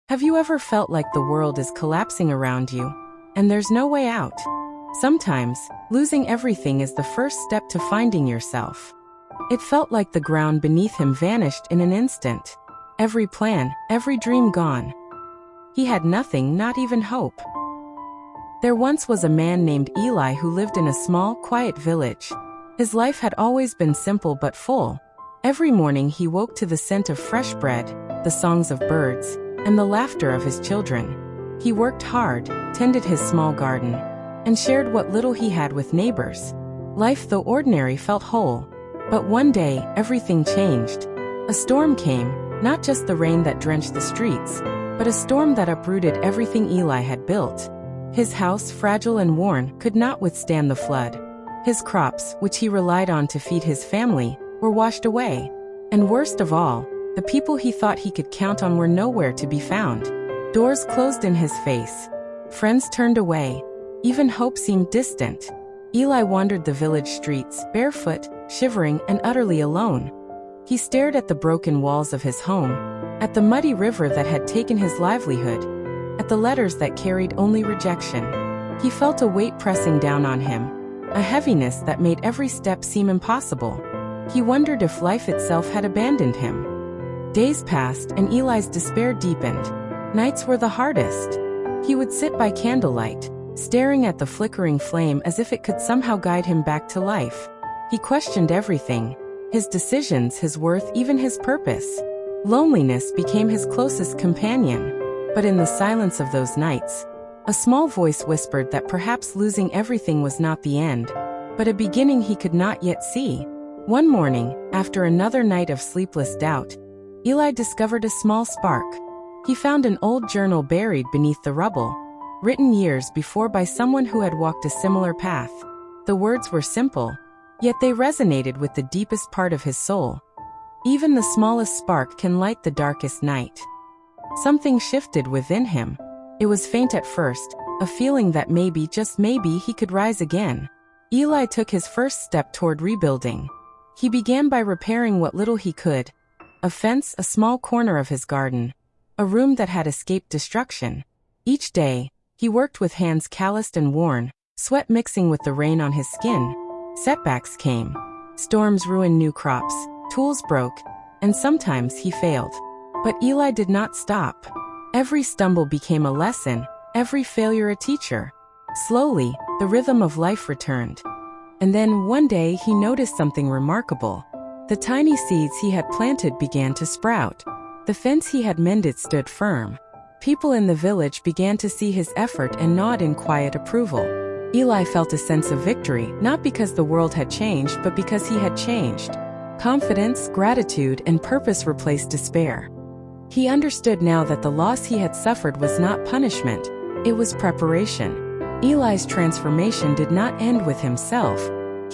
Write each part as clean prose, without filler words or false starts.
Have you ever felt like the world is collapsing around you, and there's no way out? Sometimes, losing everything is the first step to finding yourself. It felt like the ground beneath him vanished in an instant. Every plan, every dream gone. He had nothing, not even hope. There once was a man named Eli who lived in a small, quiet village. His life had always been simple but full. Every morning he woke to the scent of fresh bread, the songs of birds, and the laughter of his children. He worked hard, tended his small garden, and shared what little he had with neighbors. Life, though ordinary, felt whole. But one day, everything changed. A storm came, not just the rain that drenched the streets, but a storm that uprooted everything Eli had built. His house, fragile and worn, could not withstand the flood. His crops, which he relied on to feed his family, were washed away. And worst of all, the people he thought he could count on were nowhere to be found. Doors closed in his face. Friends turned away. Even hope seemed distant. Eli wandered the village streets, barefoot, shivering, and utterly alone. He stared at the broken walls of his home, at the muddy river that had taken his livelihood, at the letters that carried only rejection. He felt a weight pressing down on him, a heaviness that made every step seem impossible. He wondered if life itself had abandoned him. Days passed, and Eli's despair deepened. Nights were the hardest. He would sit by candlelight, staring at the flickering flame as if it could somehow guide him back to life. He questioned everything, his decisions, his worth, even his purpose. Loneliness became his closest companion. But in the silence of those nights, a small voice whispered that perhaps losing everything was not the end, but a beginning he could not yet see. One morning, after another night of sleepless doubt, Eli discovered a small spark. He found an old journal buried beneath the rubble, written years before by someone who had walked a similar path. The words were simple, yet they resonated with the deepest part of his soul. Even the smallest spark can light the darkest night. Something shifted within him. It was faint at first, a feeling that maybe, just maybe, he could rise again. Eli took his first step toward rebuilding. He began by repairing what little he could. A fence, a small corner of his garden, a room that had escaped destruction. Each day, he worked with hands calloused and worn, sweat mixing with the rain on his skin. Setbacks came. Storms ruined new crops, tools broke, and sometimes he failed. But Eli did not stop. Every stumble became a lesson, every failure a teacher. Slowly, the rhythm of life returned. And then one day he noticed something remarkable. The tiny seeds he had planted began to sprout. The fence he had mended stood firm. People in the village began to see his effort and nod in quiet approval. Eli felt a sense of victory, not because the world had changed, but because he had changed. Confidence, gratitude, and purpose replaced despair. He understood now that the loss he had suffered was not punishment, it was preparation. Eli's transformation did not end with himself.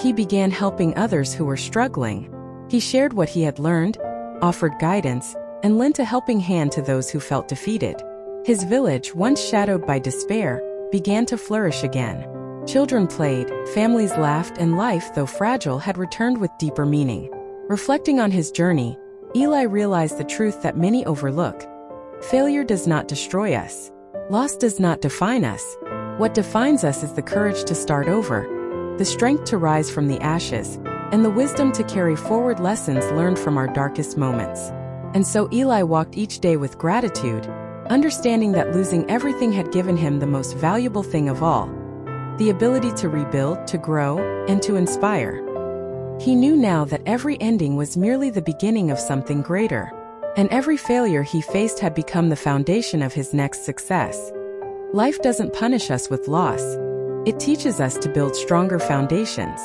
He began helping others who were struggling. He shared what he had learned, offered guidance, and lent a helping hand to those who felt defeated. His village, once shadowed by despair, began to flourish again. Children played, families laughed, and life, though fragile, had returned with deeper meaning. Reflecting on his journey, Eli realized the truth that many overlook. Failure does not destroy us. Loss does not define us. What defines us is the courage to start over, the strength to rise from the ashes, and the wisdom to carry forward lessons learned from our darkest moments. And so Eli walked each day with gratitude, understanding that losing everything had given him the most valuable thing of all, the ability to rebuild, to grow, and to inspire. He knew now that every ending was merely the beginning of something greater, and every failure he faced had become the foundation of his next success. Life doesn't punish us with loss. It teaches us to build stronger foundations.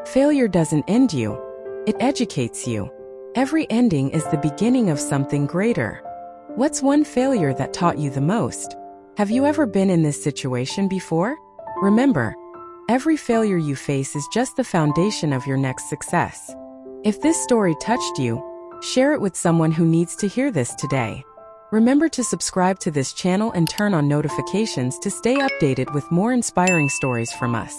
Failure doesn't end you. It educates you. Every ending is the beginning of something greater. What's one failure that taught you the most? Have you ever been in this situation before? Remember, every failure you face is just the foundation of your next success. If this story touched you, share it with someone who needs to hear this today. Remember to subscribe to this channel and turn on notifications to stay updated with more inspiring stories from us.